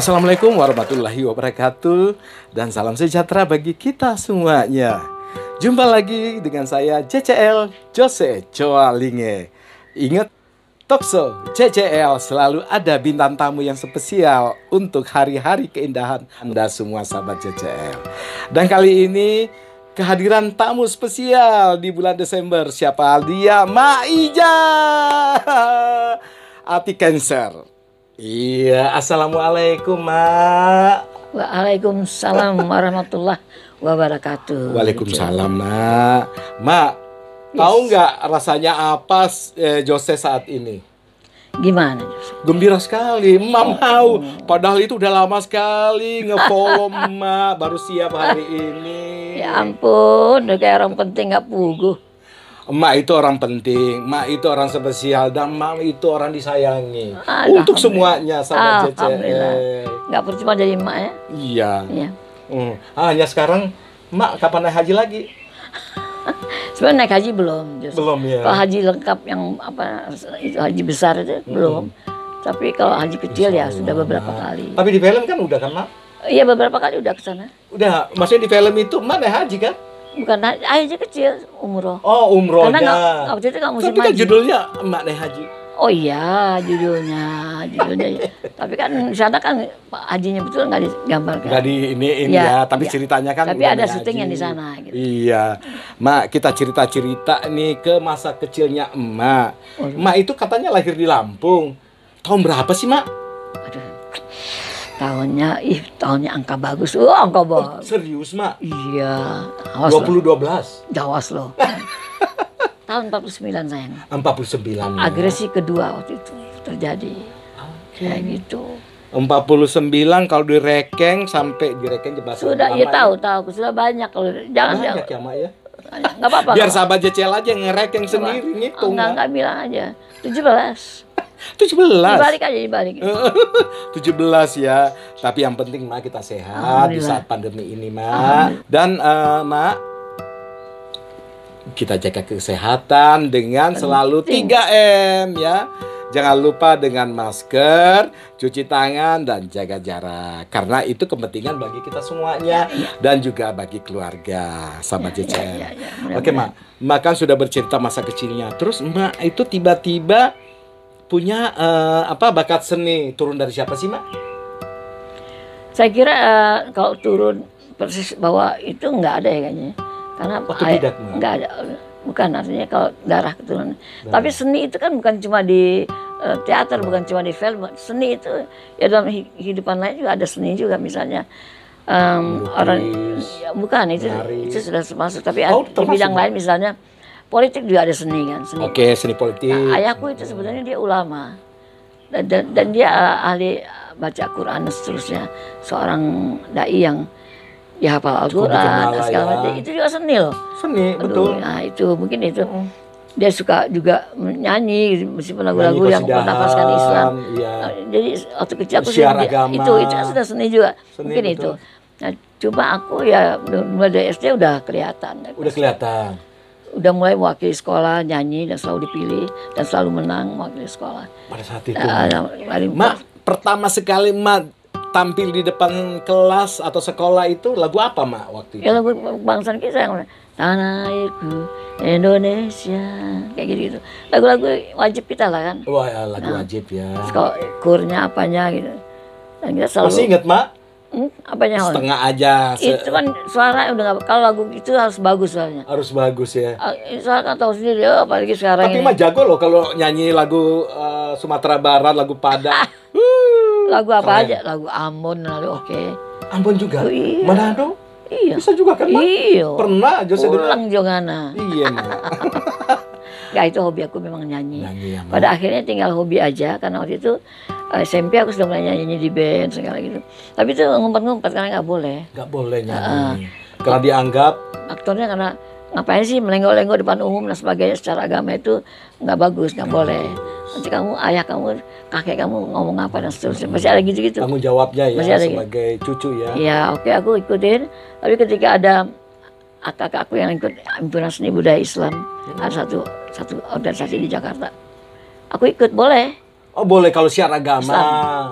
Assalamualaikum warahmatullahi wabarakatuh. Dan salam sejahtera bagi kita semuanya. Jumpa lagi dengan saya JCL Jose Coalinge. Ingat, Talkshow JCL selalu ada bintang tamu yang spesial untuk hari-hari keindahan Anda semua sahabat JCL. Dan kali ini kehadiran tamu spesial di bulan Desember. Siapa dia? Mak Ija Ati Cancer. Iya, assalamualaikum Mak. Waalaikumsalam warahmatullahi wabarakatuh. Waalaikumsalam Mak. Mak, tahu nggak rasanya apa Jose saat ini? Gimana Jose? Gembira sekali, Mak mau. Padahal itu udah lama sekali nge-follow Mak, baru siap hari ini. Ya ampun, udah kayak orang penting nggak puguh. Emak itu orang penting, Emak itu orang spesial, dan Emak itu orang disayangi. Untuk semuanya sama JCL. Nggak percuma jadi emak ya? Iya. Iya. Hanya sekarang Emak kapan naik haji lagi? Sebenarnya naik haji belum. Just. Belum ya. Kalau haji lengkap yang apa itu haji besar itu belum. Tapi kalau haji kecil ya sudah beberapa kali. Tapi di film kan udah kan Mak? Iya beberapa kali udah ke sana. Udah, maksudnya di film itu Emak naik haji kan? Bukan haji kecil, umroh. Oh, umrohnya. Karena waktu itu nggak musim tapi kan haji. judulnya Emak naik haji. Oh iya, judulnya. Tapi kan di sana kan hajinya betul nggak digambarkan. Nggak di ini ya, tapi ceritanya kan. Tapi udah ada naik syutingnya haji. di sana. Gitu. Iya, Mak, kita cerita-cerita nih ke masa kecilnya Emak. Oh, Emak itu katanya lahir di Lampung. Tahun berapa sih Mak? Aduh. Tahunnya angka bagus. Angka bagus. Serius Mak? Iya. Awas 2012. Jawas loh. Tahun 49 sayang. 49. Agresi kedua waktu itu terjadi. Kayak gitu. 49 kalau direkeng sampai direkeng jebakan. Sudah, ya tahu. Sudah banyak kalau jangan banyak ya Mak ya. Enggak apa-apa. Biar sahabat JCL aja ngerekeng sendiri ngitung. Enggak bilang aja. 17. 17. Dibalik. 17 ya. Tapi yang penting Mak kita sehat di saat pandemi ini Mak. Dan Mak, kita jaga kesehatan dengan selalu 3M ya. Jangan lupa dengan masker, cuci tangan, dan jaga jarak. Karena itu kepentingan bagi kita semuanya dan juga bagi keluarga sama JCL. Oke Mak, Mak kan sudah bercerita masa kecilnya. Terus Mak itu tiba-tiba punya bakat seni. Turun dari siapa sih Mak? Saya kira kalau turun persis bahwa itu nggak ada ya kayaknya. Karena nggak ada. Bukan, artinya kalau darah keturunan. Tapi seni itu kan bukan cuma di teater, bukan cuma di film. Seni itu ya dalam kehidupan lain juga ada seni juga. Misalnya orang ya, bukan itu sudah termasuk. Tapi di bidang lain misalnya politik juga ada seni kan. Oke, seni politik. Nah, ayahku itu sebenarnya dia ulama dan dia ahli baca Quran dan seterusnya. Seorang dai yang dia hafal Al-Quran, segala macam. Itu juga seni loh. Seni, betul. Nah itu, mungkin itu. Dia suka juga nyanyi, meskipun lagu-lagu yang bernafaskan Islam. Iya. Jadi waktu kecil aku itu kan sudah seni juga. Mungkin betul. Itu. Nah, cuma aku ya mulai dari SD udah kelihatan. Udah kelihatan. Udah mulai mewakili sekolah, nyanyi, dan selalu dipilih. Dan selalu menang mewakili sekolah. Pada saat itu. Mak, pertama sekali Mak tampil di depan kelas atau sekolah itu lagu apa Mak waktu itu? Ya lagu kebangsaan kita yang Tanah Airku Indonesia kayak gitu. Lagu-lagu wajib kita lah kan. Wah, ya, lagu wajib ya. Sekolah kurnya apanya gitu. Dan kita selalu. Masih inget Mak? Apanya? Setengah aja. Itu kan suara udah nggak. Kalau lagu itu harus bagus soalnya. Harus bagus ya. Soalnya kan tahu sendiri ya, apalagi sekarang tapi ini. Mak jago loh kalau nyanyi lagu Sumatera Barat, lagu Padang. Lagu apa aja, lagu Ambon, lagu oke. Ambon juga? Oh, iya. Manado? Iya. Bisa juga kan Mak? Iya. Pernah Jose Ulang Jongana. Iya Mak. Ya itu hobi aku memang nyanyi. Ya, pada akhirnya tinggal hobi aja karena waktu itu SMP aku sudah mulai nyanyi di band segala gitu. Tapi itu ngumpet-ngumpet karena nggak boleh. Nggak boleh nyanyi. Karena dianggap aktornya karena ngapain sih melenggok-lenggok depan umum dan sebagainya secara agama itu nggak bagus, nggak boleh. Nanti kamu, ayah kamu, kakek kamu ngomong apa dan seterusnya. Masih ada gitu-gitu. Tanggung jawabnya ya sebagai cucu ya. Ya oke, aku ikutin. Tapi ketika ada kakak aku yang ikut himpunan seni budaya Islam, ada satu organisasi di Jakarta. Aku ikut, boleh. Oh boleh kalau syiar agama. Islam.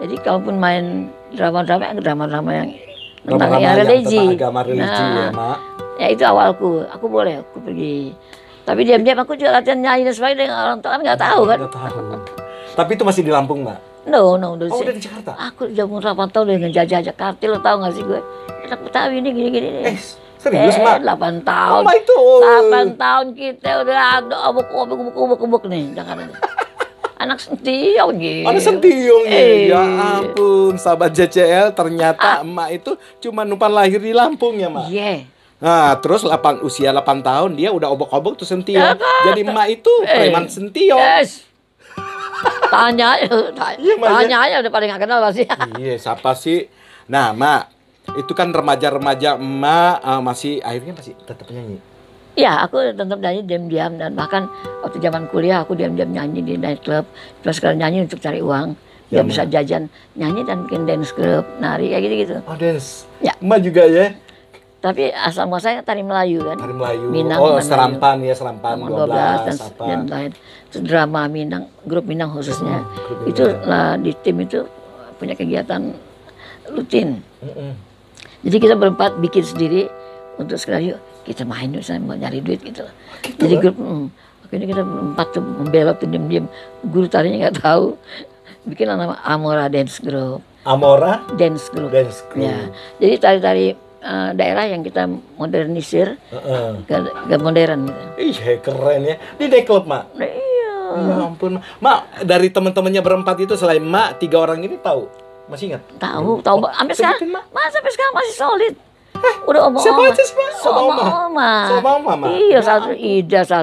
Jadi kalaupun main drama-drama yang tentang Drama-drama yang religi. tentang agama religi ya, Mak. Ya itu awalku. Aku boleh, aku pergi. Tapi diam-diam aku juga latihan nyanyi dan sebagainya. Orang tua kan nggak tahu kan. Nggak tahu. Tapi itu masih di Lampung, Mak? No, udah di Jakarta? Aku udah umur 8 tahun udah ngejajah kartil, lo tau gak sih gue? Anak Betawi ini gini-gini. Serius, Mak? 8 tahun. Oh my God. 8 tahun kita udah ada obok-obok nih, jangan. Anak sentiong gitu. Anak sentiong ya ampun, sahabat JCL, ternyata emak itu cuma numpang lahir di Lampung ya, Mak? Iya. Nah, terus usia 8 tahun dia udah obok-obok tuh sentiong. Jadi emak itu preman sentiong. Yes. Tanya aja udah paling gak kenal pasti. Iya, siapa sih? Nah, Mak, itu kan remaja-remaja emak akhirnya masih tetap nyanyi. Ya, aku tetap nyanyi diam-diam dan bahkan waktu zaman kuliah aku diam-diam nyanyi di nightclub. Terus sekarang nyanyi untuk cari uang. Dia bisa jajan nyanyi dan bikin dance group, nari kayak gitu-gitu. Oh, dance. Ya. Emak juga ya? Tapi asal muasalnya tari Melayu kan. Tari Melayu. Minang, serampan ya, serampan 12 dan lain. Terus drama Minang, grup Minang khususnya. Itu lah di tim itu punya kegiatan rutin. Jadi kita berempat bikin sendiri untuk sekali yuk kita main yuk, saya mau nyari duit gitu. Jadi grup akhirnya kita berempat tuh membelot tuh diam-diam. Guru tarinya nggak tahu. Bikin nama Amora Dance Group. Amora Dance Group. Dance Group. Ya. Jadi tari-tari daerah yang kita modernisir ke modern gitu. Ih, keren ya. Di nightclub, Mak? Nah, iya. Ya ampun, Mak. Dari teman-temannya berempat itu selain Mak, 3 orang ini tahu? Masih ingat? Tahu. Sampai sekarang. Sampai sekarang masih solid. Udah oma-oma. Siapa aja sih, Mak? Oma-oma. Oma-oma, Mak? Iya, satu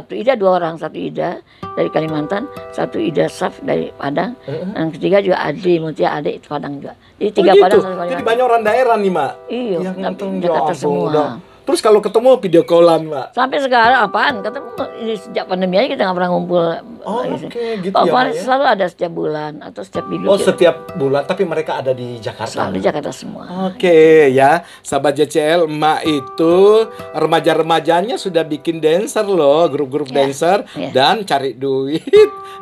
Ida 2 orang, satu Ida dari Kalimantan, satu Ida Saf dari Padang, dan ketiga juga Adri Mutia Adik itu Padang juga. Jadi 3 Padang, 1 Kalimantan. Jadi banyak orang daerah nih, Mak? Iya, yang nonton Jakarta semua. Udah. Terus kalau ketemu video callan, Mak? Sampai sekarang apaan? Ketemu ini sejak pandemi aja kita nggak pernah ngumpul. Oh, oke, gitu ya. Mak, ya? Selalu ada setiap bulan atau setiap minggu. Oh, setiap bulan, tapi mereka ada di Jakarta. Selalu di Jakarta semua. Oke, ya, sahabat JCL, Emak itu remaja-remajanya sudah bikin dancer loh, grup-grup dancer dan cari duit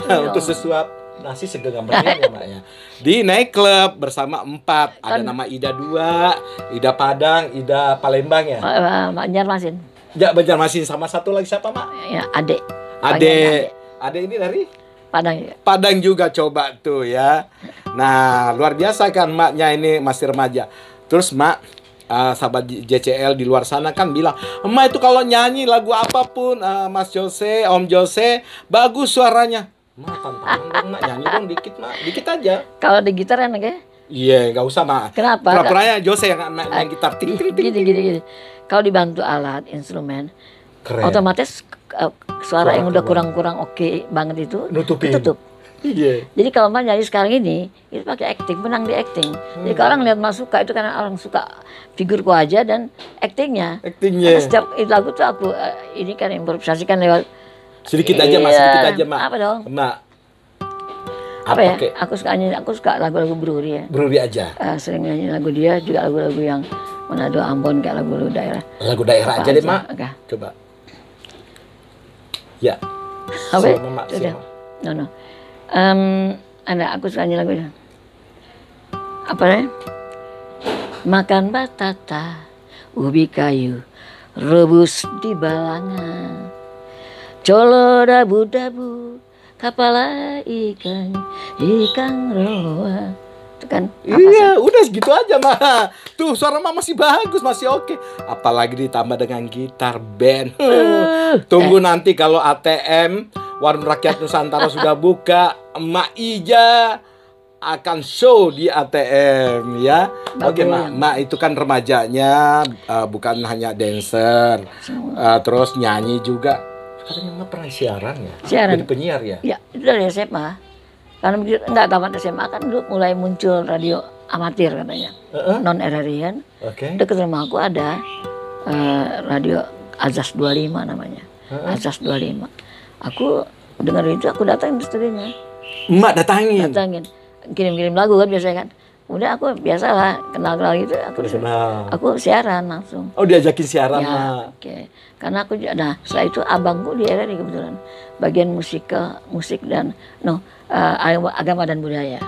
untuk sesuap nasi segenggam berlian ya, Mak ya. Di nightclub bersama 4, ada nama Ida 2, Ida Padang, Ida Palembang ya. Banjarmasin. Ya, Banjarmasin, sama satu lagi siapa, Mak? Ya, Ade Ade ini dari Padang juga. Padang juga, coba tuh ya. Nah, luar biasa kan Maknya ini masih remaja. Terus Mak, sahabat JCL di luar sana kan bilang, Emak itu kalau nyanyi lagu apapun, Mas Jose, Om Jose, bagus suaranya. Mak, tantangan dong, Mak, nyanyi dong dikit, Mak, dikit aja. Kalau di gitar enak ya? Iya, nggak usah, Mak. Kenapa? Pura-puranya Jose yang main gitar. Gini. Kalau dibantu alat, instrumen, keren. Otomatis suara yang udah kurang oke banget itu tutup. Iya. Jadi kalau Mak nyanyi sekarang ini, itu pakai acting, menang di acting. Jadi kalau orang lihat Mak suka, itu karena orang suka figurku aja dan actingnya. Karena setiap lagu tuh aku ini kan improvisasikan lewat sedikit aja, Mas, sedikit aja, Mak. Apa dong? Mak. Apa ya? Aku suka lagu-lagu Bruri ya. Bruri aja. Sering nyanyi lagu dia, juga lagu-lagu yang Manado, Ambon, kayak lagu-lagu daerah. Lagu daerah aja deh, Mak. Okay. Coba. Ya. Apa? Mak. No. Aku suka nyanyi lagu dia. Apa ya? Makan batata, ubi kayu, rebus di balangan. Colo dabu-dabu, kapala ikan roa. Itu kan. Iya, udah segitu aja, Mak. Tuh, suara Mak masih bagus, masih oke. Apalagi ditambah dengan gitar band. Tunggu nanti kalau ATM, Warung Rakyat Nusantara sudah buka, Emak Ija akan show di ATM ya. Oke, Mak itu kan remajanya, bukan hanya dancer, terus nyanyi juga. Katanya Mak pernah siaran ya? Siaran. Jadi penyiar ya? Ya, itu dari SMA. Karena begitu enggak tamat SMA kan dulu mulai muncul radio amatir katanya. Non RRI kan. Dekat rumah aku ada radio Azas 25 namanya. Azas 25. Aku dengar itu, aku datangin ke studionya. Emak datangin? Datangin. Kirim-kirim lagu kan biasanya kan. Udah aku biasalah kenal-kenal gitu, aku siaran langsung. Oh, diajakin siaran, ya, Mak. Oke. Karena aku setelah itu abangku di RRI kebetulan bagian musik dan agama dan budaya.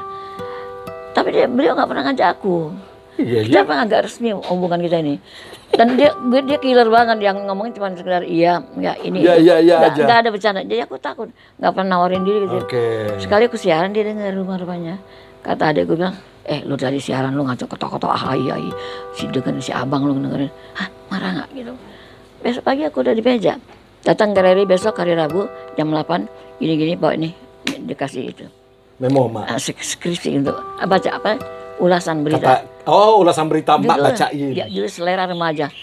Tapi beliau nggak pernah ngajak aku. Iya, Kita memang agak resmi hubungan kita ini. Dan dia killer banget, yang ngomongin cuma sekedar iya, enggak ini. Iya aja. Nggak ada bercanda. Jadi aku takut, nggak pernah nawarin diri gitu. Oke. Sekali aku siaran dia denger rumah-rumahnya. Kata adek gue bilang, lu dari siaran lu ngaco ketawa-ketawa, iya, si dengan si abang lu dengerin. Hah, marah nggak gitu. Besok pagi aku udah di meja. Datang ke RRI besok hari Rabu jam 8, gini-gini bawa ini dikasih itu. Memo, Mak. Skripsi untuk baca apa? Ulasan berita. Ulasan berita Mbak bacain. Ya, judul Selera Remaja.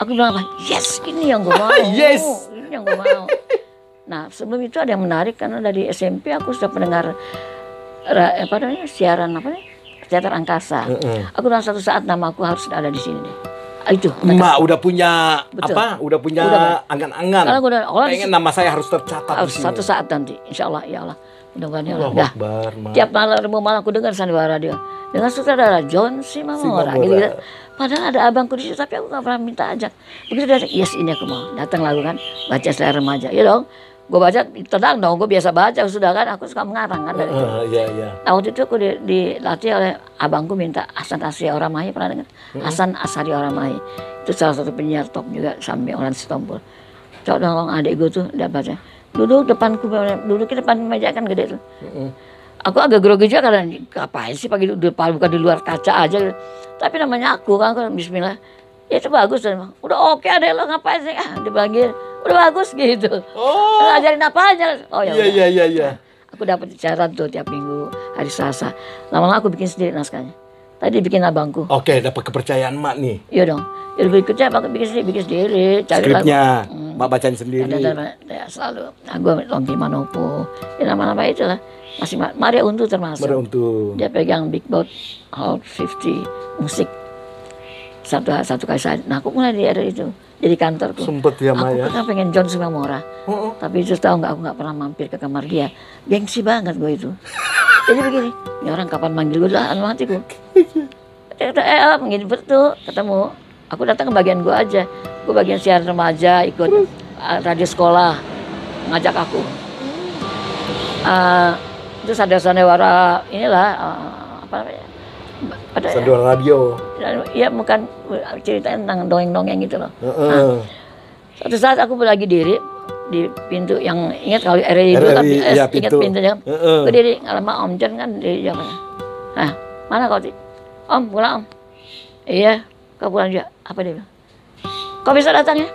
Aku bilang apa? Yes, ini yang gue mau. Yes. Ini yang gue mau. Nah, sebelum itu ada yang menarik karena dari SMP aku sudah pendengar siaran teater angkasa. Aku bilang suatu saat nama aku harus ada di sini deh. Itu. Mbak udah punya Udah punya angan-angan. Pengen nama saya harus tercatat di sini. Suatu saat nanti, insya Allah, ya Allah. Mudah-mudahan ya Allah. Allahu Akbar, Tiap malam aku dengar sandiwara dia. Dengan sutradara John Simamora gitu. Padahal ada abangku di situ, tapi aku nggak pernah minta ajak. Begitu dia, yes ini aku mau. Datang lalu kan, baca Selera Remaja. Ya dong, gue baca, tenang dong, gue biasa baca sudah kan. Aku suka mengarang kan dari itu. Iya. Nah waktu itu aku dilatih oleh abangku, minta Hasan Asari Oramahi, pernah dengar? Hasan Asari Oramahi. Itu salah satu penyiar top juga, sampai orang Sitompul. Coba dong adik gue tuh, dia baca. Duduk di depan meja kan gede tuh. Aku agak grogi juga karena ngapain sih pagi duduk bukan di luar kaca aja. Tapi namanya aku kan bismillah. Ya itu bagus dan udah oke adek lo ngapain sih? Dipanggil udah bagus gitu. Ngajarin apa aja. Oh ya. Iya. Aku dapat siaran tuh tiap minggu hari Selasa. Lama-lama aku bikin sendiri naskahnya. Tadi bikin abangku. Oke, dapat kepercayaan Mak nih. Iya dong. Jadi berikutnya aku bikin sendiri. Skripnya Mak bacain sendiri. Ya, selalu. Nah, gue Lompi Manopo. Ya nama-nama itulah. Masih Maria Untu termasuk. Maria Untu. Dia pegang Big Boat Hall 50 musik. Satu kali saja. Nah aku mulai di RRI itu. Jadi kantorku. Sempet ya Maya. Aku pernah pengen John Simamora. Tapi itu tahu nggak, aku nggak pernah mampir ke kamar dia. Gengsi banget gue itu. Jadi begini, ini orang kapan manggil gue lah, mati gue. Begini betul, ketemu. Aku datang ke bagian gue aja. Gue bagian siaran remaja, ikut radio sekolah, ngajak aku. Terus ada sandiwara inilah apa namanya? Sandiwara radio. Iya bukan ceritain tentang dongeng-dongeng gitu loh. Suatu saat aku lagi diri di pintu yang ingat kalau RRI itu tapi ingat pintunya. Gue diri lama Om John kan di Jakarta. Nah mana kau sih? Om pulang Om. Iya kau pulang juga. Apa dia bilang? Kau bisa datang ya?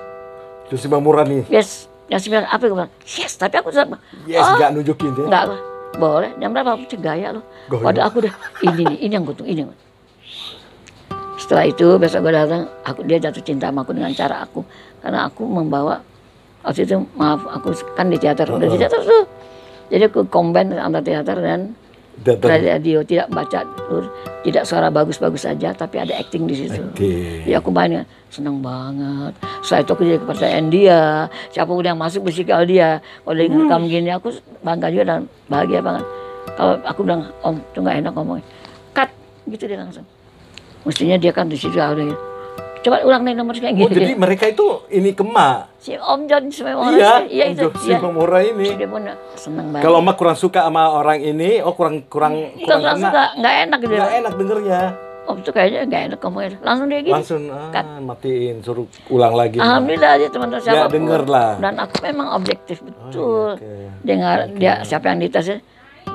John Simamora nih. Yes. Yang bilang apa gue bilang? Yes tapi aku tetap. Yes nggak nunjukin ya? Nggak lah. Boleh, jam berapa? Aku gaya loh. Waduh aku udah, ini yang gue tunggu, ini. Setelah itu besok gue datang, dia jatuh cinta sama aku dengan cara aku. Karena aku membawa, waktu itu maaf, aku kan di teater, udah di teater tuh. Jadi aku combine antara teater dan radio, tidak baca, tidak suara bagus-bagus saja, tapi ada acting di situ. Jadi aku main, senang banget. Setelah itu aku jadi kepercayaan dia, siapapun yang masuk bersikap dia. Kalau dia ngerekam gini, aku bangga juga dan bahagia banget. Kalau aku bilang, Om, itu nggak enak ngomongin. Cut, gitu dia langsung. Mestinya dia kan di situ ada gitu. Coba ulang nih nomor kayak gitu. Jadi mereka itu ini Mak. Si Om John Simamora. Iya itu. John Simamora ini. Dia pun seneng banget. Kalau Mak kurang suka sama orang ini, kurang suka, nggak enak gitu. Nggak enak dengernya. Om tuh kayaknya nggak enak ngomongnya. Langsung dia gitu. Langsung matiin, suruh ulang lagi. Alhamdulillah aja teman-teman siapa. Ya denger lah. Dan aku memang objektif betul. Dengar dia siapa yang ditasnya.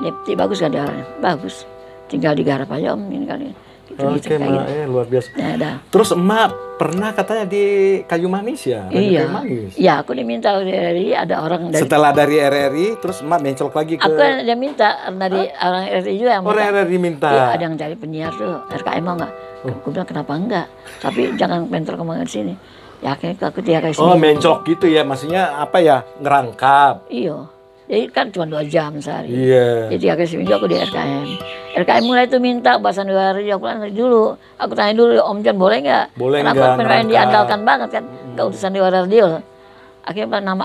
Dia bagus kan dia orangnya. Bagus. Tinggal digarap aja Om ini kali. Oke, Mak, luar biasa. Ya, terus Emak pernah katanya di Kayu Manis ya? Iya. Kayu Manis. Iya, aku diminta dari RRI, ada orang dari. Setelah dari RRI, terus Emak mencolok lagi ke. Aku yang minta dari orang RRI juga yang minta. Orang RRI minta. Iya, ada yang cari penyiar tuh, RKM mau nggak? Aku bilang kenapa enggak? Tapi jangan mentor kemana sini. Ya akhirnya aku 3 kali sini. Oh, mencolok gitu ya, maksudnya apa ya? Ngerangkap. Iya. Jadi kan cuma 2 jam sehari. Iya. Jadi akhirnya seminggu aku di RKM. RKM mulai tuh minta bahasa negara, aku bilang dulu. Aku tanya dulu, Om John boleh nggak? Boleh nggak? Karena aku pemain diandalkan banget kan, nggak utusan di radio. Akhirnya nama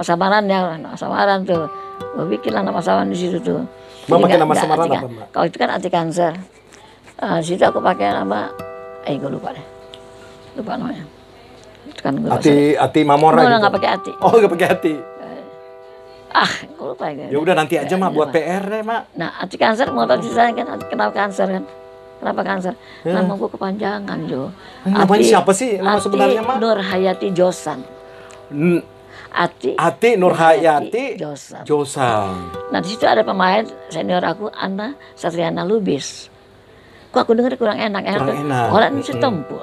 samaran ya, nama samaran tuh. Gue bikin lah nama samaran di situ tuh. Mama pakai nama samaran apa, Mbak? Kalau itu kan Ati Cancer. Di situ aku pakai nama, gue lupa deh. Lupa namanya. Itu kan gue Ati Mamora gitu. Nggak pakai Ati. Oh, nggak pakai Ati. Gue lupa ya. Ya udah nanti aja Mak buat PR deh Mak. Nah, Ati Cancer mau tahu ceritanya kan, kenapa Cancer kan? Kenapa Cancer? Nama gue kepanjangan, Jo. Namanya siapa sih nama sebenarnya, Mak? Nurhayati Josan. Ati Nurhayati Josan. Nah, di situ ada pemain senior aku, Anna Satriana Lubis. Kok aku dengar kurang enak. Orang itu tempul.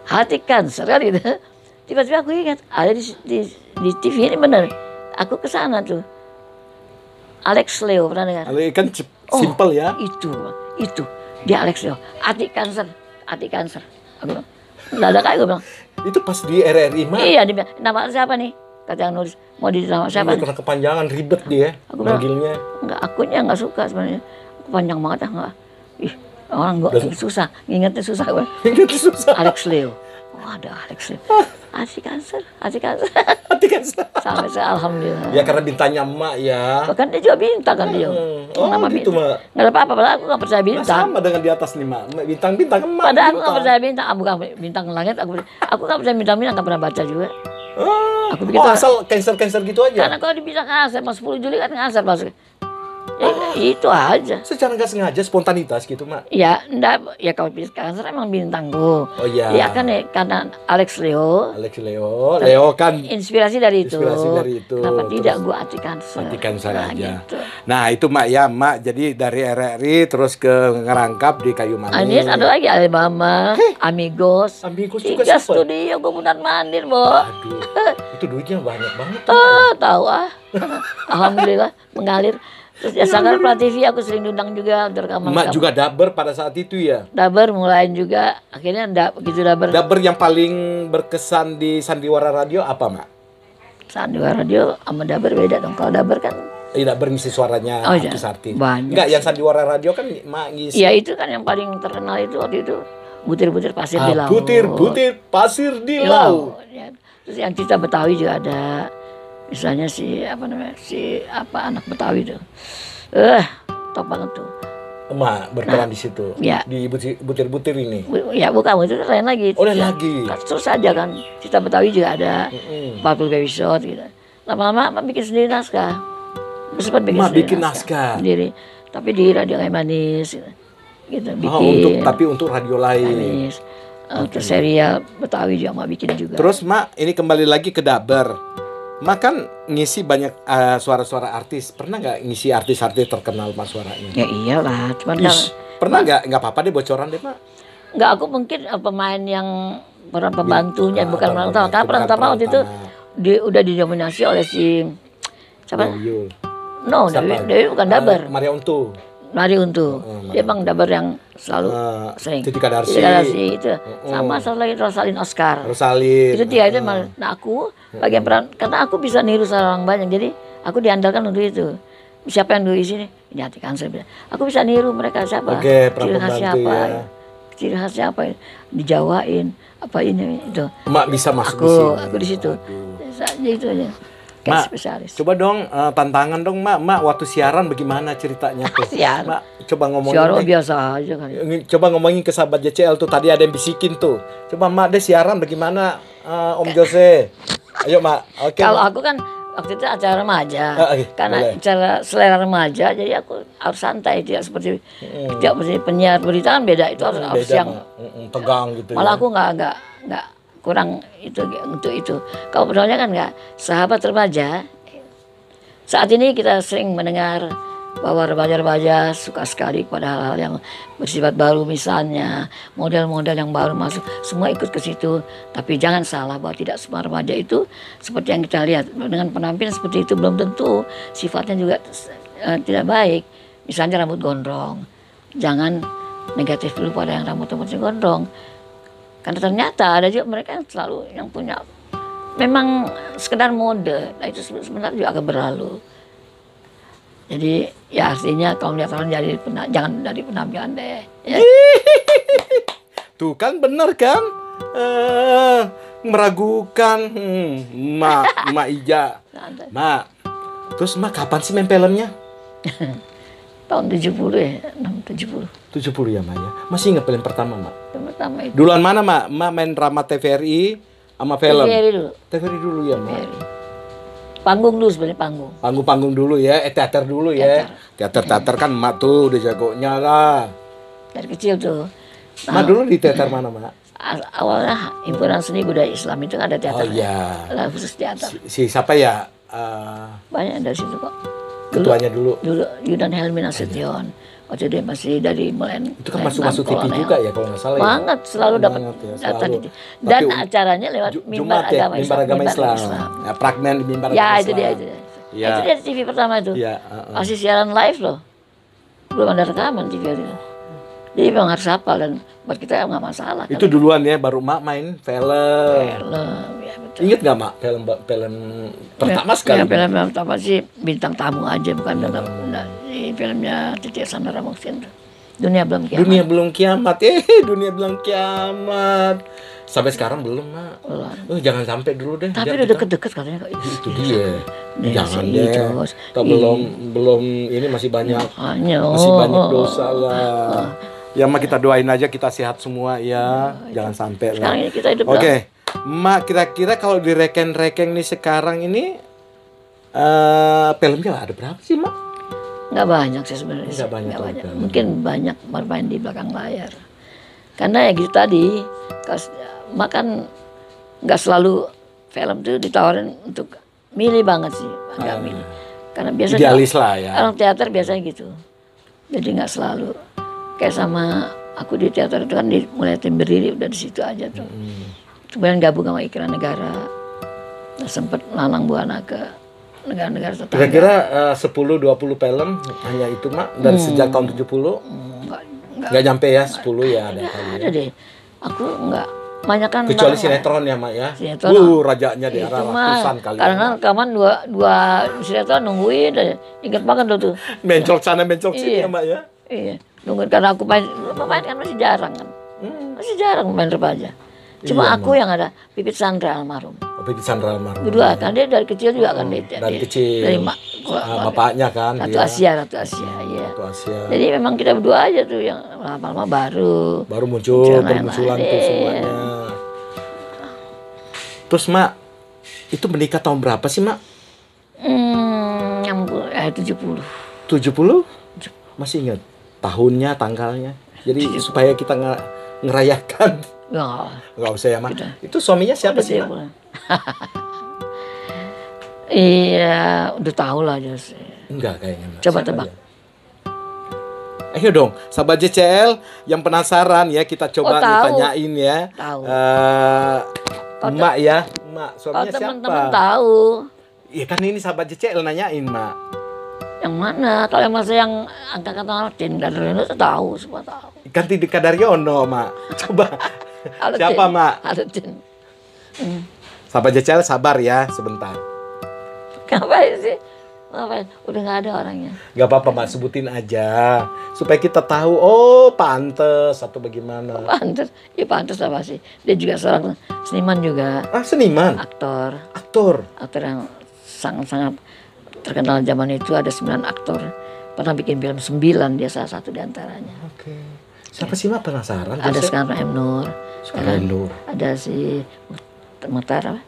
Hati Cancer kan gitu. Tiba-tiba aku ingat ada di TV ini bener. Aku ke sana tuh. Alex Leo pernah dengar? Kan simple ya. Itu dia Alex Leo. Ati Cancer. Aku bilang, dadak aja gue bilang. Itu pas di RRI mah. Iya, dia bilang, nama siapa nih? Kata yang nulis, mau di nama siapa? Karena kepanjangan ribet dia manggilnya. Enggak, akunya enggak suka sebenarnya. Kepanjang banget enggak. Ih, orang gua susah, ngingetnya susah gue. Alex Leo. Oh, ada Alex Leo. Ati Cancer. Sampai saya alhamdulillah. Ya karena bintangnya emak ya. Bahkan dia juga bintang kan dia. Nama gitu, Mak. Enggak ada apa-apa, padahal aku enggak percaya bintang. Sama dengan di atas nih, Mak. Bintang-bintang emak. Padahal aku enggak percaya bintang. Bukan bintang langit, aku enggak percaya bintang-bintang, enggak pernah baca juga. Aku begitu. Asal Cancer gitu aja. Karena kalau dibilang Cancer, mas 10 Juli kan Cancer masuk. Itu aja. Secara nggak sengaja spontanitas gitu, Mak. Ya, enggak. Ya kalau Cancer emang bintangku. Oh iya. Ya kan ya, karena Alex Leo kan inspirasi dari itu. Kenapa Terus tidak gua Ati Cancer? Ati Cancer aja. Gitu. Nah, itu Mak ya, Mak. Jadi dari RRI terus ke ngerangkap di Kayu Manis. Ini ada lagi Alabama, Amigos juga 3 studio gua Mundar Mandir, Bo. Aduh. Itu duitnya banyak banget. Tahu Alhamdulillah mengalir. Terus ya Sanggar Prativi aku sering diundang juga untuk rekaman. Mak juga daber pada saat itu ya? Daber mulai juga. Akhirnya begitu daber. Daber yang paling berkesan di Sandiwara Radio apa, Mak? Sandiwara Radio sama daber beda dong. Kalau daber kan daber ngisi suaranya artis-artis. Banyak. Enggak, yang Sandiwara Radio kan Mak ngisi. Iya, itu kan yang paling terkenal itu waktu itu. Butir-butir pasir di laut. Butir-butir pasir di laut. Ya. Terus yang cerita Betawi juga ada. Misalnya anak Betawi tuh. Top banget tuh. Emak berperan di situ. Ya. Di butir-butir ini. Ya bukan, itu lain lagi. Lain lagi. Terus aja kan. Cerita Betawi juga ada. 40 episode gitu. Lama-lama bikin sendiri naskah. Sempat bikin naskah sendiri. Tapi di Radio Kayu Manis gitu. Bikin. Untuk radio lain. Terus serial Betawi juga Mak bikin juga. Terus Mak, ini kembali lagi ke daber. Mak kan ngisi banyak suara-suara artis. Pernah nggak ngisi artis-artis terkenal Mak suaranya? Ya iyalah, cuman pernah nggak? Nggak apa-apa deh bocoran deh, Mak. Nggak, aku mungkin pemain yang peran pembantunya, bukan peran utama. Karena peran utama waktu itu udah didominasi oleh si siapa? Dewi bukan daber. Maria Untu. Dia emang daber yang selalu sering. Titika Darsi itu. Sama satu lagi Rosalin Oscar. Itu dia itu malah. Nah aku bagian peran, karena aku bisa niru orang banyak. Jadi aku diandalkan untuk itu. Siapa yang dulu di sini? Ini Ati Cancer. Aku bisa niru mereka siapa. Ciri khas siapa. Ciri khas siapa. Dijawain. Apa ini itu. Mak bisa masuk di sini. Aku di situ. Jadi itu aja. Mak, coba dong tantangan dong Mak waktu siaran bagaimana ceritanya tuh? Mak, coba ngomongin. Siaran biasa aja kan. Coba ngomongin ke sahabat JCL tuh, tadi ada yang bisikin tuh. Coba Mak deh siaran bagaimana Om Jose. Ayo Mak. Oke. Kalau aku kan waktu itu acara remaja. Karena acara selera remaja, jadi aku harus santai, tidak seperti penyiar berita kan beda, itu harus yang tegang gitu. Malah aku nggak kurang itu untuk itu. Kalau persoalannya kan nggak, sahabat remaja. Saat ini kita sering mendengar bahwa remaja-remaja suka sekali pada hal-hal yang bersifat baru, misalnya model-model yang baru masuk, semua ikut ke situ. Tapi jangan salah bahwa tidak semua remaja itu seperti yang kita lihat. Dengan penampilan seperti itu belum tentu sifatnya juga tidak baik. Misalnya rambut gondrong, jangan negatif dulu pada yang rambutnya gondrong. Karena ternyata ada juga mereka yang selalu yang punya memang sekedar mode, nah itu sebenarnya juga akan berlalu. Jadi ya artinya kalau melihat orang jangan dari penampilan deh. Ya. Tuh kan bener kan? Meragukan. Mak Ija. Mak. Terus Mak kapan sih main filmnya? Tahun 70 ya, 70. 70 ya Mak ya. Masih ingat film pertama Mak? Film pertama itu. Duluan mana Mak? Mak main drama TVRI sama film? TVRI dulu. TVRI dulu ya Mak. TVRI. Panggung dulu sebenarnya panggung. Panggung dulu ya, teater dulu ya. Teater kan Mak tuh udah jagonya lah. dari kecil tuh. Mak dulu di teater mana, Mak? Awalnya Himpunan Seni Budaya Islam itu ada teater. Oh iya. Ada khusus teater. Si siapa ya? Banyak dari situ kok. Ketuanya dulu. Dulu Yudan Helmi Nasution. Waktu dia masih dari mulai itu kan masuk TV juga ya kalau nggak salah. Banget, selalu dapat ya, data di dan acaranya lewat mimbar agama Islam. Mimbar agama Islam. Ya, fragmen di mimbar agama Islam. Itu dia. Ya. Itu dia TV pertama itu. Ya, masih siaran live loh. Belum ada rekaman TV itu. Jadi memang harus hafal dan buat kita nggak masalah. Itu duluan ya, baru Mak main film. Ya betul. Ingat nggak Mak film pertama sekali? Ya, film pertama sih bintang tamu aja, bukan dalam filmnya Titi Sandra Muksin. Dunia Belum Kiamat. Dunia Belum Kiamat. Dunia Belum Kiamat. Sampai sekarang belum, Mak. Belum. Jangan sampai dulu deh. Tapi udah deket-deket katanya kok. Itu dia. Jangan si deh. Kita belum ini masih banyak. Masih banyak dosa lah. Ya Mak, kita doain aja kita sehat semua ya. Jangan sampai lah. Sekarang ini kita hidup. Oke. Mak, kira-kira kalau di reken-reken nih sekarang ini filmnya ada berapa sih, Mak? Nggak banyak sih sebenarnya. Nggak banyak. Mungkin banyak bermain di belakang layar. Karena ya gitu tadi, Mak kan nggak selalu film tuh ditawarin untuk milih banget sih, nggak milih. Karena biasanya idealis lah ya. Orang teater biasanya gitu. Jadi nggak selalu. Kayak sama aku di teater itu kan mulai tim berdiri udah di situ aja tuh. Kemudian gabung sama Iklan Negara. Nah, sempet lalang buana ke negara-negara tetangga. Kira-kira 10-20 film hanya itu, Mak, dari sejak tahun 70? Nggak nyampe ya 10 ya ada kali. Ada deh. Aku nggak banyak kan. Kecuali sinetron ya, Mak ya. Sinetron. Rajanya di arah ratusan kali. Karena rekaman dua sinetron nungguin aja. Ingat banget tuh. Mencok sana mencok sini ya, Mak ya. Iya. Nungguin karena aku main kan masih jarang kan. Masih jarang main remaja. Cuma aku yang ada Pipit Sandra almarhum. Pipit Sandra almarhum. Berdua kan dia dari kecil juga kan dia. Dari kecil. Dari bapaknya kan. Ratu Asia, iya. Ratu Asia. Jadi memang kita berdua aja tuh yang lama-lama baru muncul bermunculan tuh semuanya. Terus Mak, itu menikah tahun berapa sih, Mak? 70. 70? Masih ingat tahunnya, tanggalnya. Jadi supaya kita ngerayakan. Nggak usah ya, Mak. Itu suaminya siapa sih, Mak? Iya, udah tahu lah Jose. Enggak kayaknya, Mak. Coba tebak. Ayo dong, sahabat JCL yang penasaran ya, kita coba ditanyain ya. Tahu. Mak ya, Mak, suaminya siapa? Teman-teman tahu. Iya kan ini sahabat JCL nanyain, Mak. Yang mana? Kalau yang masa yang angkatan Tin Daryono tahu, semua tahu. Kan Tin Daryono, Mak. Coba. Siapa, Mak? Alutin. Sahabat JCL sabar ya sebentar. Ngapain sih? Ngapain? Udah nggak ada orangnya. Gak apa-apa, Mak, sebutin aja supaya kita tahu. Oh, pantes atau bagaimana? Pantes, ya pantes lah pasti. Dia juga seorang seniman juga. Ah, seniman? Aktor yang sangat-sangat terkenal zaman itu. Ada 9 aktor. Pernah bikin film 9, dia salah satu diantaranya. Oke. Siapa sih, Mak, penasaran? Ada Skarno M. Nur. Ada si Muhtar apa?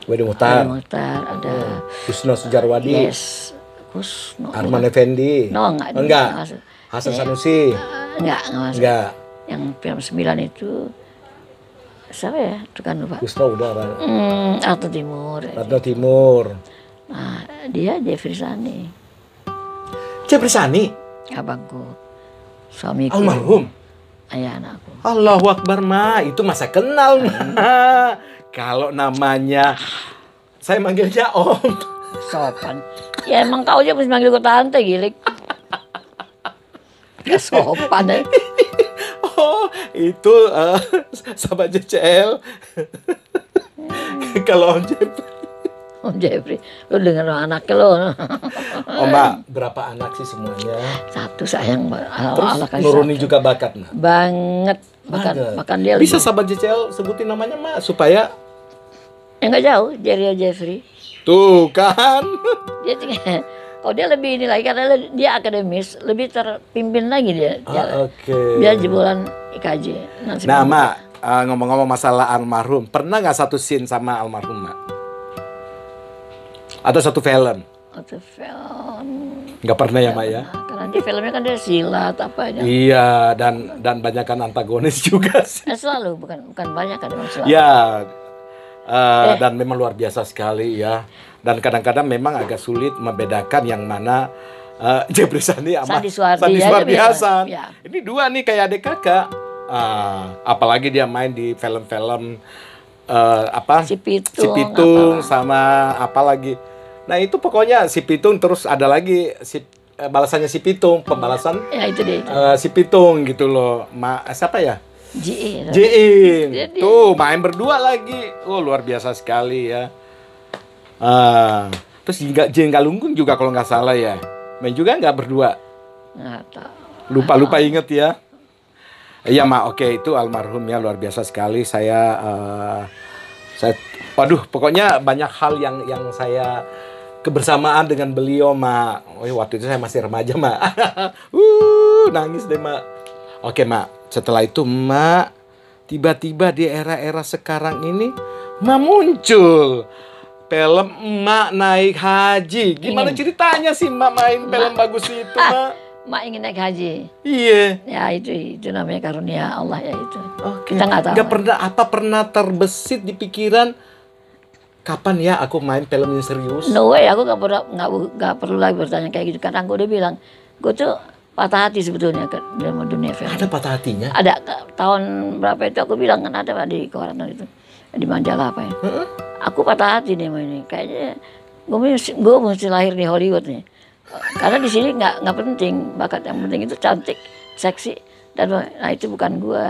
Wede Muhtar. Ada Kusno Sujarwadi. Yes. Kusno. Arman Effendi. No, enggak. Hasan Sanusi. Enggak masuk. Enggak. Yang film 9 itu siapa ya? Itu kan lupa. Kusno udah. Ratno Timur. Nah, dia Jeffrey Sani. Jeffrey Sani? Abangku. Suamiku. Almarhum? Ayah anakku. Allahu Akbar, Ma. Itu masa kenal, Ma. Kalau namanya saya manggilnya Om. Sopan. Ya emang kau aja mesti manggil gue tante, gilik. Gak sopan ya. Oh, itu sahabat JCL. Kalau Om Jeffrey, lu denger anaknya lo. Oh, Mbak, berapa anak sih semuanya? 1 sayang. Terus nurunin juga bakat, Mbak? Banget. Bahkan dia bisa sahabat JCL sebutin namanya, Mbak, supaya nggak jauh, Jeffrey. Tuh kan. Kalau dia lebih ini lagi karena dia akademis, lebih terpimpin lagi dia. Oke. Dia jebolan IKJ. Nah, Mak, ngomong-ngomong masalah almarhum, pernah nggak satu scene sama almarhum, Mak? Atau satu film? Atau film. Nggak pernah ya, Mak ya? Karena Di filmnya kan dia silat apa aja. Iya, dan banyak kan antagonis juga sih. Selalu bukan banyak kan memang selalu. Ya, dan memang luar biasa sekali ya. Dan kadang-kadang memang agak sulit membedakan yang mana Jepri Sani sama Sandi Suwardi Hasan. Ya. Ini dua nih kayak adik kakak. Apalagi dia main di film-film Si Pitung sama apa lagi. Nah itu pokoknya Si Pitung, terus ada lagi balasannya Si Pitung, pembalasan ya, itu dia, itu. Si Pitung gitu loh. Siapa ya? Jiin. Tuh main berdua lagi. Oh luar biasa sekali ya. Terus Jin Galunggung juga kalau nggak salah ya. Main juga nggak berdua? Nggak tahu. Lupa inget ya. Iya mak, oke, itu almarhum ya, luar biasa sekali. Saya waduh, pokoknya banyak hal yang saya kebersamaan dengan beliau mak. Waktu itu saya masih remaja mak. Nangis deh mak. Oke mak, setelah itu mak tiba-tiba di era-era sekarang ini mak muncul film Emak Naik Haji. Gimana ceritanya sih Emak main film bagus itu, Mak? Emak ingin naik haji. Iya. Ya itu namanya karunia Allah ya itu. Okay. Kita nggak tahu. Pernah terbesit di pikiran kapan ya aku main film yang serius? No way, aku nggak perlu lagi bertanya kayak gitu. Karena aku udah bilang, gue tuh patah hati sebetulnya dalam dunia film. Ada patah hatinya? Ada, tahun berapa itu aku bilang kan ada di koran itu, di majalah apa ya. Aku patah hati nih sama ini. Kayaknya gue mesti lahir di Hollywood nih. Karena di sini nggak penting, bakat yang penting itu cantik, seksi, dan nah itu bukan gue.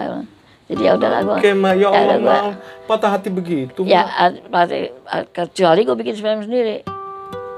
Jadi ya udahlah gue. Oke, Ma, ya Allah, patah hati begitu. Ya, kecuali gue bikin film sendiri.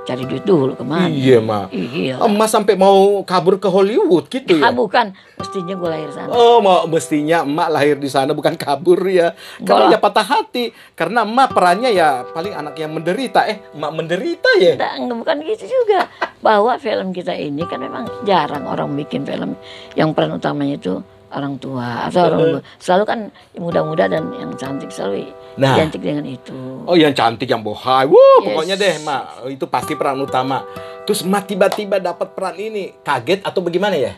Cari duit dulu kemana? Iya, Ma. Iya. Emas sampai mau kabur ke Hollywood gitu ya? Bukan, mestinya gue lahir sana. Oh, mestinya emak lahir di sana, bukan kabur ya. Karena ya patah hati. Karena emak perannya ya paling anak yang menderita. Emak menderita ya? Bukan gitu juga. Bahwa film kita ini kan memang jarang orang bikin film yang peran utamanya itu orang tua atau orang tua. Selalu kan muda-muda dan yang cantik selalu identik dengan itu. Oh, yang cantik, yang bohai. Pokoknya deh, Mak. Itu pasti peran utama. Terus Mak tiba-tiba dapat peran ini. Kaget atau bagaimana ya?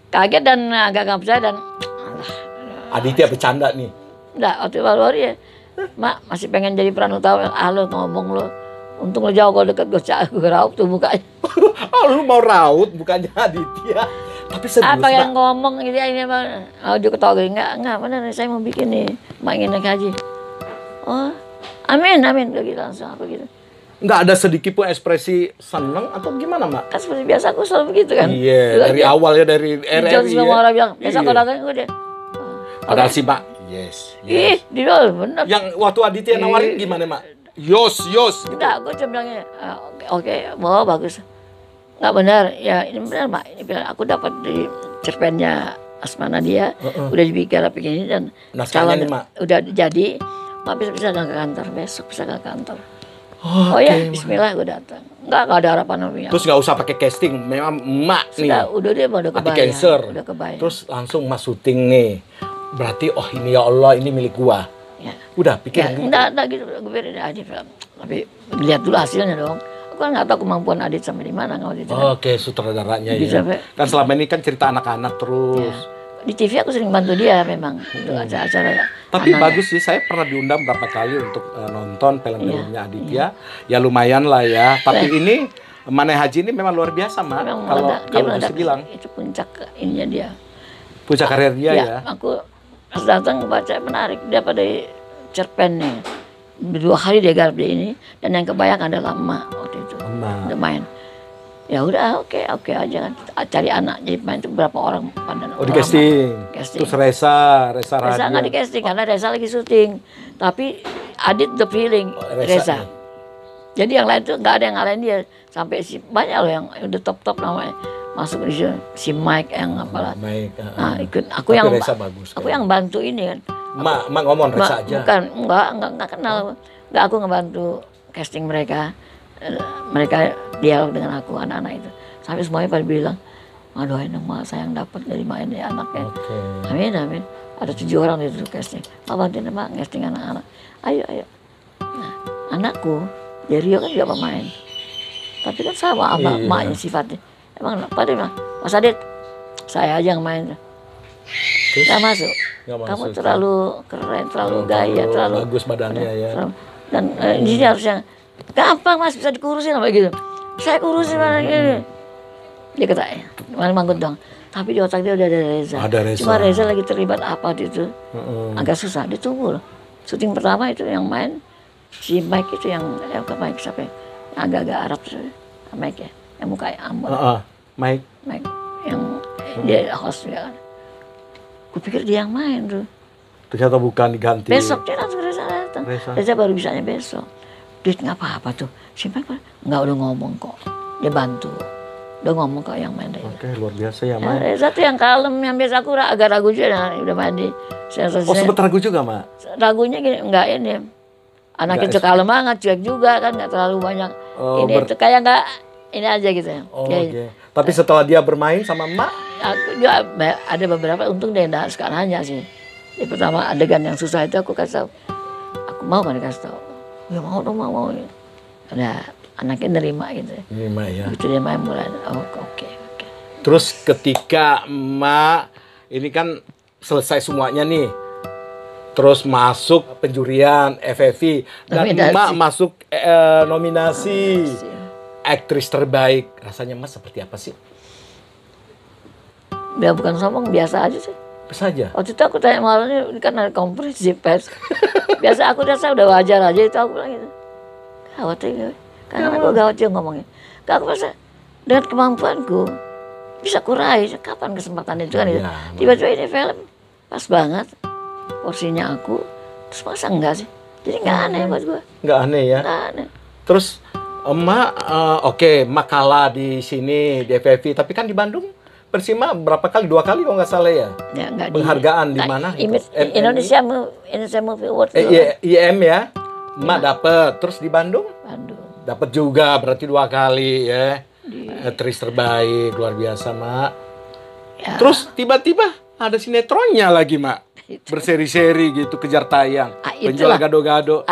Kaget dan agak nggak percaya dan Aditya bercanda nih. Enggak, waktu baru ya. Mak masih pengen jadi peran utama. Lo ngomong lo. Untung lo jauh kalau deket gue raup tuh mukanya. Lu mau raut bukannya Aditya. Tapi serius, apa yang ngomong ini bang? Dia ketawa enggak benar, saya mau bikin nih, Mak ingin naik haji. Oh, amin, gue gitu langsung apa gitu. Nggak ada sedikit pun ekspresi seneng atau gimana, Mak? Kan seperti biasa aku selalu begitu kan. Iya, dari awal ya, dari RRI ya. Semua orang bilang, besok kalau datang gue deh. Padahal sih, Mak, yes. Ih, di luar bener. Yang waktu Aditya nawarin gimana, Mak? Yos. Gitu. Enggak, gue cuma bilangnya, oke, bagus. Nggak benar, ya ini benar Mak. Ini benar. Aku dapat di cerpennya Asma Nadia, udah dibikin ini dan calon udah jadi. Mak bisa datang ke kantor besok, bisa ke kantor. Oh ya, Bismillah gue datang. Nggak ada harapan namanya. Terus nggak usah pakai casting, memang Mak nih. Udah dia udah kebayang. Cancer. Udah kebayang. Terus langsung Mas syuting nih. Berarti ini ya Allah, ini milik gua. Ya. Udah pikir ya, gitu. Enggak gitu. Gue biarin aja film. Tapi lihat dulu hasilnya dong. Aku kan nggak tahu kemampuan Adit sampai di mana kalau itu. Oke, sutradaranya ya. Kan selama ini kan cerita anak-anak terus. Ya. Di TV aku sering bantu dia memang untuk acara-acara. Tapi bagus sih, saya pernah diundang berapa kali untuk nonton film-filmnya Aditya. Ya lumayan lah ya. Tapi ini Naik Haji ini memang luar biasa, Mak. Kalau bisa bilang. Itu puncak ininya dia. Puncak karir dia ya. Aku pas datang baca menarik dia pada cerpen nih. 2 kali dia garap di ini dan yang kebayang adalah emak waktu itu. Udah main. Ya udah oke aja kan. Cari anak jadi main itu berapa orang pada. Di casting. Terus Reza nggak di casting karena Reza lagi syuting. Tapi Adit the feeling Reza. Jadi yang lain tuh nggak ada yang ngalahin dia. Sampai banyak loh yang udah top namanya masuk di sini. Si Mike yang apalah. Nah ikut aku yang bantu ini kan. Mak ngomong Reza aja. Bukan, enggak kenal. Enggak, aku ngebantu casting mereka. Mereka dialog dengan aku, anak-anak itu. Sampai semuanya pada bilang, doain dong Mak, saya yang dapat dari main ya anaknya. Amin. Ada 7 orang di situ casting. Mak bantuin Mak casting anak-anak. Ayo. Nah, anakku, dari Rio kan juga pemain. Tapi kan sama maknya sifatnya. Emang pada bilang, Mas Adit, saya aja yang main. Nggak masuk. Kamu terlalu keren, terlalu gaya, terlalu bagus badannya ya. Dan di sini harusnya gampang Mas, bisa dikurusin apa gitu. Saya kurusin mana gini. Dia kata, mana manggut dong. Tapi di otak dia udah ada Reza. Cuma Reza lagi terlibat apa gitu. Agak susah, ditunggu loh. Syuting pertama itu yang main si Mike itu yang Mike siapa ya? Agak-agak Arab Mike ya, yang mukanya ambon. Mike yang dia host ya kan. Kupikir dia yang main tuh. Ternyata bukan, diganti. Besok dia langsung Reza datang. Reza baru bisanya besok. Dia nggak apa-apa tuh. Si Mike nggak udah ngomong kok. Dia bantu. Udah ngomong kok yang main Reza. Oke, luar biasa ya, Mak. Reza tuh yang kalem, yang biasa aku agak ragu juga udah mandi. Sempet ragu juga, Mak? Ragunya gini, enggak ini. Anak itu kalem banget, cuek juga kan, nggak terlalu banyak. Itu kayak nggak ini aja gitu ya. Oke. Tapi setelah dia bermain sama Mak? Aku juga ada beberapa, untung dia nggak sekarang hanya sih. Di pertama adegan yang susah itu aku kasih tahu. Aku mau kan dikasih tahu. Ya mau dong, mau. Ada anaknya nerima gitu. Nerima ya. Itu dia main mulai. Oke. Terus ketika Mak ini kan selesai semuanya nih. Terus masuk penjurian FFI dan Mak masuk nominasi aktris terbaik. Rasanya Mas seperti apa sih? Ya bukan sombong, biasa aja sih. Biasa aja? Waktu itu aku tanya malahnya, kan ada konferensi pers. Biasa aku rasa udah wajar aja itu, aku bilang gitu. Gawat ya, karena aku gawat juga ngomongnya. Aku rasa dengan kemampuanku bisa kurai, kapan kesempatan itu kan. Ya, tiba-tiba ini film pas banget, porsinya aku, terus masa enggak sih? Jadi nggak aneh buat gue. Nggak aneh ya? Nggak aneh. Terus Mak, Mak kalah di sini di FFI, tapi kan di Bandung Persima berapa kali? 2 kali kalau nggak salah ya? Ya nggak penghargaan di mana? Indonesia Movie Award. IM ya? Mak dapet. Terus di Bandung? Dapat juga, berarti 2 kali ya. Aktris terbaik, luar biasa Mak. Ya. Terus tiba-tiba ada sinetronnya lagi Mak. Berseri-seri gitu, kejar tayang. Penjual gado-gado.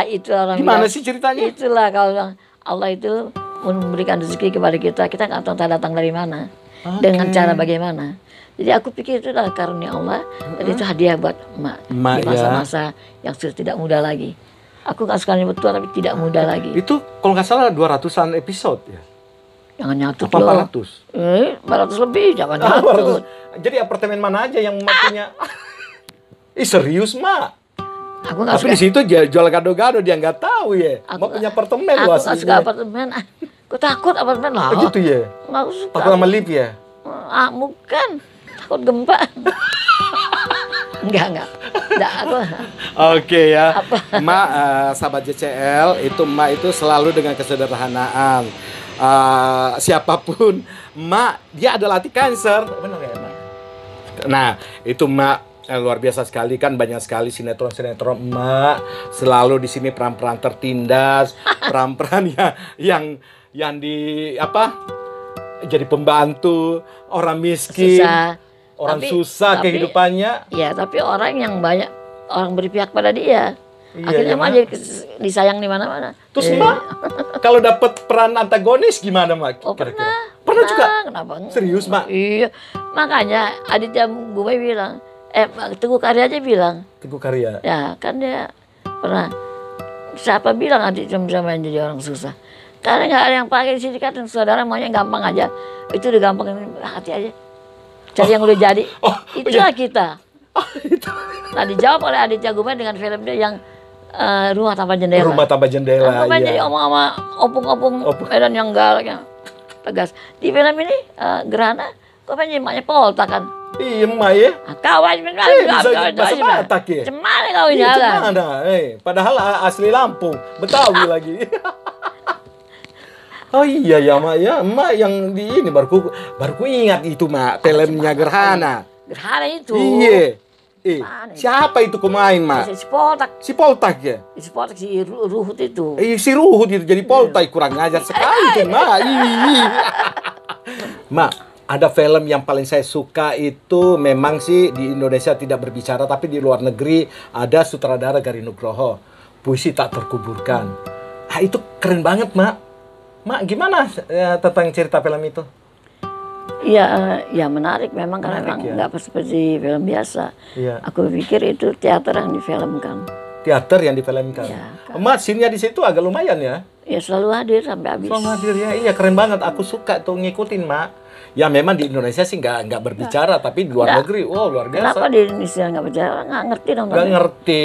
Gimana sih ceritanya? Itulah kalau Allah itu memberikan rezeki kepada kita nggak tahu datang dari mana. Dengan cara bagaimana. Jadi aku pikir itu adalah karunia Allah. Dan itu hadiah buat Mak di masa-masa yang sudah tidak muda lagi. Aku nggak suka nyebut tua, tapi tidak muda lagi. Itu kalau nggak salah 200-an episode ya? Jangan nyatut loh. 400? 400 lebih, jangan nyatut. Jadi apartemen mana aja yang Mak punya? Serius Mak? Aku nggak suka. Tapi di situ jual gado-gado, dia nggak tahu ya. Mak punya apartemen loh. Aku nggak suka apartemen. Aku takut apartemen lah. Gitu ya? Nggak suka. Takut sama lift ya? Bukan. Takut gempa. Enggak. Aku. Oke ya. Mak, sahabat JCL, itu Mak itu selalu dengan kesederhanaan. Siapapun, Mak, dia adalah anti cancer. Benar ya Mak? Nah, itu Mak. Luar biasa sekali kan, banyak sekali sinetron Mak selalu di sini peran-peran tertindas, peran-peran yang di apa? Jadi pembantu, orang miskin, susah kehidupannya. Iya, tapi orang yang banyak orang berpihak pada dia. Akhirnya Mak jadi disayang di mana-mana. Terus Mak kalau dapat peran antagonis gimana Mak? Pernah juga? Kenapa enggak? Serius Mak? Iya, makanya Aditya gue bilang, Teguh Karya aja bilang. Teguh Karya? Ya, kan dia pernah. Siapa bilang Aditya bisa main jadi orang susah? Karena nggak ada yang pakai di sini kan, saudara maunya gampang aja. Itu udah gampang, hati aja. Cari yang udah jadi. Itulah kita. Nah, dijawab oleh Aditya Gumai dengan film dia yang Rumah Tanpa Jendela. Rumah Tanpa Jendela. Aku main jadi omong sama opung-opung Medan yang galak, yang tegas. Di film ini Gerhana, kok main jadi emaknya Polta kan? Iya Mak ya. Kawan bahasa Batak ya. Cemana kau ini? Cemana? Padahal asli Lampung, Betawi lagi. Oh iya ya Mak ya, Mak yang di ini baru ku ingat itu Mak, filmnya Gerhana. Gerhana itu. Iya. Siapa itu pemain Mak? Si Poltak. Si Poltak ya? Si Poltak, si Ruhut itu. Si Ruhut itu jadi Poltak, kurang ajar sekali tuh Mak. Mak, ada film yang paling saya suka itu memang sih di Indonesia tidak berbicara, tapi di luar negeri ada sutradara Gari Nugroho, Puisi Tak Terkuburkan. Itu keren banget Mak. Mak, gimana tentang cerita film itu? Iya, ya menarik memang karena Menarik, memang ya? nggak seperti film biasa. Iya. Aku pikir itu teater yang difilmkan. Teater yang difilmkan. Ya, Mak, scene-nya di situ agak lumayan ya. Ya selalu hadir sampai habis. Selalu hadir ya. Iya, keren banget. Aku suka tuh ngikutin, Mak. Ya memang di Indonesia sih nggak berbicara, tapi di luar Nggak. negeri, wow luar biasa. Kenapa di Indonesia nggak berjalan? Nggak ngerti dong. Nggak ngerti.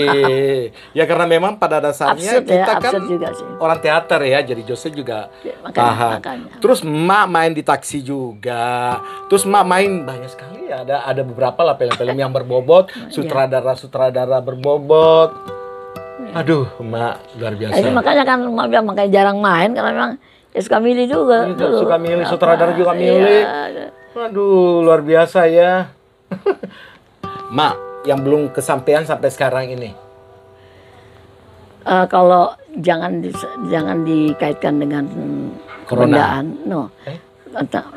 Ya karena memang pada dasarnya Absurd ya, kita kan absurd juga sih. orang teater ya, jadi Jose juga Ya, paham. makanya. Terus Mak main di taksi juga. Terus Mak main banyak sekali. Ada beberapa lah film-film yang berbobot, sutradara-sutradara berbobot. Aduh, Mak luar biasa. Itu makanya kan Mak bilang makanya jarang main karena memang ya suka milih juga dulu. Suka milih, sutradara juga milih. Iya. Aduh, luar biasa ya. Mak, yang belum kesampaian sampai sekarang ini. Kalau jangan dikaitkan dengan Corona. kebendaan, no.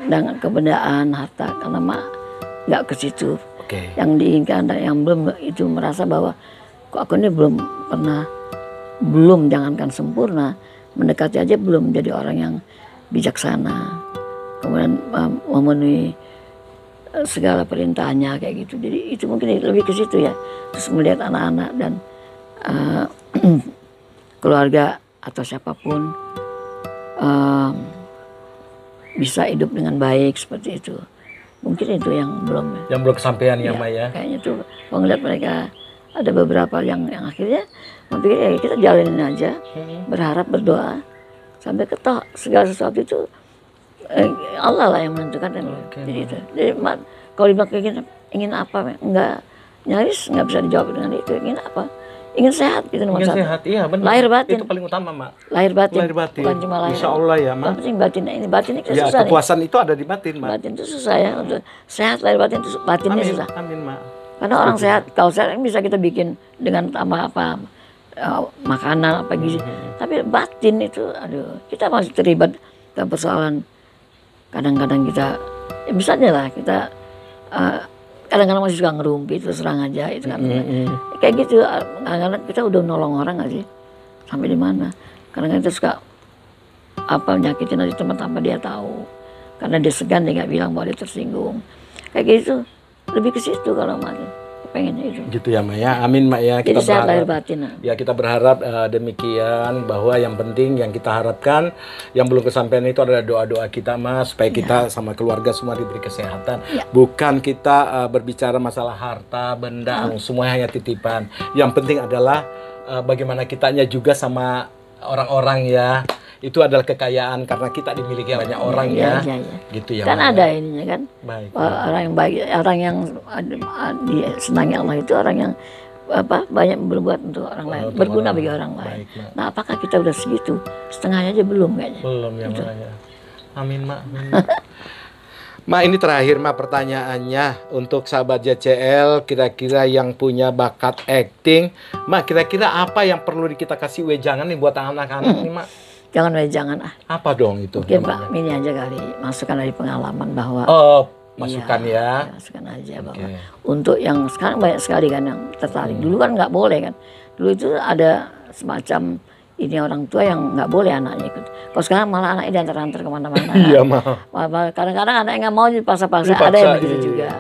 Dengan kebendaan harta karena Mak nggak ke situ. Oke. Yang diinginkan dan yang belum itu merasa bahwa kok aku ini belum jangankan sempurna, mendekati aja belum menjadi orang yang bijaksana, kemudian memenuhi segala perintahnya kayak gitu. Jadi itu mungkin lebih ke situ ya. Terus melihat anak-anak dan keluarga atau siapapun bisa hidup dengan baik seperti itu. Mungkin itu yang belum. Yang belum kesampaian ya, Mak ya. Kayaknya tuh melihat mereka ada beberapa yang akhirnya mungkin ya kita jalanin aja, berharap berdoa sampai ketok segala sesuatu itu Allah lah yang menentukan kan. Jadi itu. Jadi kalau dibilang ingin apa, enggak, nyaris nggak bisa dijawab dengan itu. Ingin apa? Ingin sehat gitu nomor satu. Sehat, iya benar. Lahir batin. Itu paling utama, Mak. Lahir batin. Lahir batin. Bukan cuma lahir. Insya Allah ya, Mak. Yang penting batin ini Ya, susah nih. kepuasan itu ada di batin, Mak. Batin itu susah ya untuk sehat lahir batin itu batinnya Amin, susah. amin, Mak. Karena orang sehat, kalau sehat bisa kita bikin dengan tambah apa makanan apa gizi. Tapi batin itu, aduh, kita masih terlibat dalam persoalan. Kadang-kadang kita, ya misalnya lah kita kadang-kadang masih suka ngerumpi terus serang aja itu kan. Kayak gitu, kadang-kadang kita udah nolong orang nggak sih? Sampai di mana? Kadang-kadang kita suka nyakitin aja teman tanpa dia tahu. Karena dia segan, dia nggak bilang bahwa dia tersinggung. Kayak gitu, lebih ke situ kalau makin pengennya itu. Gitu ya, Mak ya. Amin, Mak ya. Jadi Kita sehat lahir berharap. batin. Ya, kita berharap demikian, bahwa yang penting yang kita harapkan yang belum kesampaian itu adalah doa-doa kita, Mas, supaya kita sama keluarga semua diberi kesehatan. Bukan kita berbicara masalah harta, benda, semuanya hanya titipan. Yang penting adalah bagaimana kitanya juga sama orang-orang ya. Itu adalah kekayaan karena kita dimiliki banyak orang ya. Gitu ya. Kan Mak. ada ininya kan. Baik. Orang yang baik, orang yang disenangi Allah itu orang yang banyak berbuat untuk orang lain, berguna bagi orang lain. Baik, Mak. Nah, apakah kita udah segitu? Setengahnya aja belum kayaknya. Belum ya, Mak ya. Amin, Mak. Amin. Mak, ini terakhir, Mak, pertanyaannya untuk sahabat JCL, kira-kira yang punya bakat acting, Mak, kira-kira apa yang perlu kita kasih wejangan nih buat anak-anak nih, Mak? Jangan Apa dong itu? Mungkin namanya? Pak, ini aja kali, masukan dari pengalaman bahwa Oh, masukan ya. masukan aja bahwa untuk yang sekarang banyak sekali kan yang tertarik. Dulu kan nggak boleh kan. Dulu itu ada semacam ini orang tua yang nggak boleh anaknya ikut. Kalau sekarang malah anaknya diantar-antar kemana-mana. Iya, Mak. Kadang-kadang anaknya nggak mau dipaksa-paksa. Ada yang begitu juga.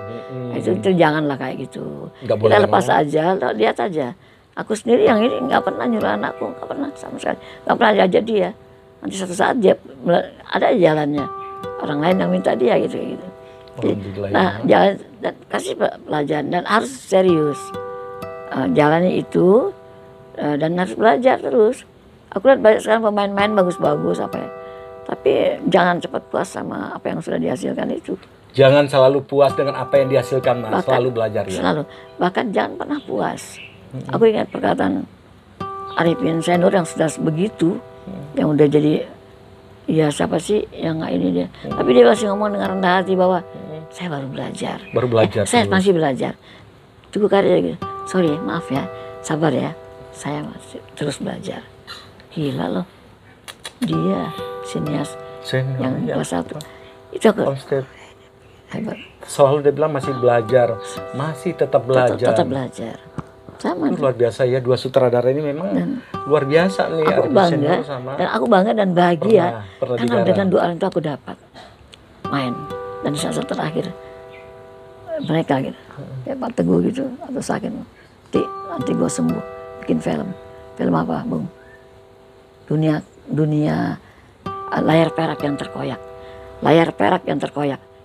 Itu janganlah kayak gitu. Nggak boleh Kita lepas mau. aja, lihat aja. Aku sendiri yang ini nggak pernah nyuruh anakku, nggak pernah sama sekali. Nggak pernah ajak dia. Nanti suatu saat dia ada jalannya. Orang lain yang minta dia gitu. Nah, jalan dan kasih pelajaran dan harus serius. Jalannya itu dan harus belajar terus. Aku lihat banyak sekarang pemain-pemain bagus-bagus apa ya. Tapi jangan cepat puas sama apa yang sudah dihasilkan itu. Jangan selalu puas dengan apa yang dihasilkan, Mas. Selalu belajar ya. Selalu. Bahkan jangan pernah puas. Aku ingat perkataan Arifin Senior yang sudah begitu, yang udah jadi, ya siapa sih yang nggak ini dia. Tapi dia masih ngomong dengan rendah hati bahwa saya baru belajar. Baru belajar. Saya masih belajar. Tunggu karya gitu. Sorry, maaf ya, sabar ya. Saya masih terus belajar. Gila loh. Dia sinias yang kelas 1. Itu aku hebat. Selalu dia bilang masih belajar, masih tetap belajar. Tetap belajar. Sama. Luar biasa ya, dua sutradara ini memang luar biasa nih. Aku bangga dan aku bangga dan bahagia pernah karena dengan doa itu aku dapat main dan saat terakhir mereka gitu, kayak Pak Teguh gitu atau sakit, nanti gue sembuh bikin film apa Bung? Dunia layar perak yang terkoyak,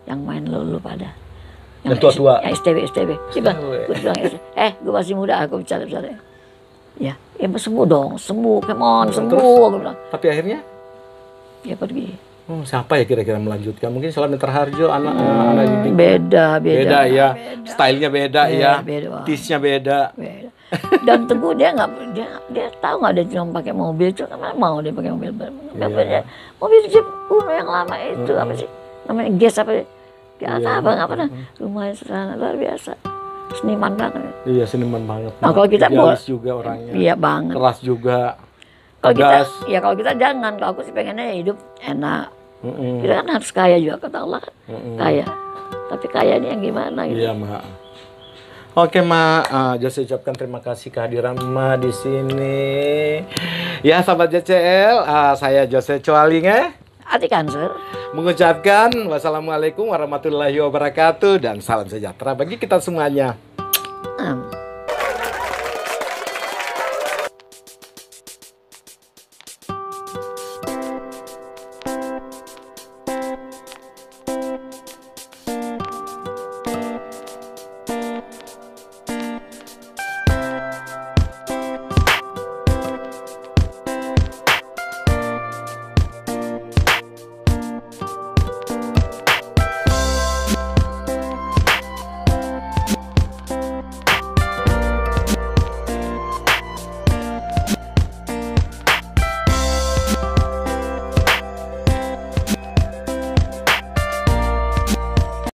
yang main lu pada. Yang tua-tua. Yang STB. Coba, gue bilang, gue masih muda, aku bicara. Ya sembuh dong, come on, sembuh, aku bilang. Tapi akhirnya? Ya pergi. Siapa ya kira-kira melanjutkan? Mungkin Slamet Raharjo, anak Beda ya. Stylenya beda ya. Tisnya beda. Dan Teguh dia tahu nggak, dia cuma pakai mobil itu, kan mau dia pakai mobil mobil Jeep kuno yang lama itu, apa sih namanya, gas apa nggak pernah, rumahnya sederhana luar biasa, seniman banget. Iya, seniman banget. Nah, kalau kita juga orangnya. Iya banget. Keras juga. Kalau kita jangan, kalau aku sih pengennya hidup enak. Kita kan harus kaya juga, kata Allah kan. Kaya. Tapi kaya ini yang gimana gitu. Iya, Mak. Oke, Mak. Jose ucapkan terima kasih kehadiran Mak di sini. Ya, sahabat JCL, saya Jose Coalinge, Ati Cancer, mengucapkan wassalamualaikum warahmatullahi wabarakatuh dan salam sejahtera bagi kita semuanya.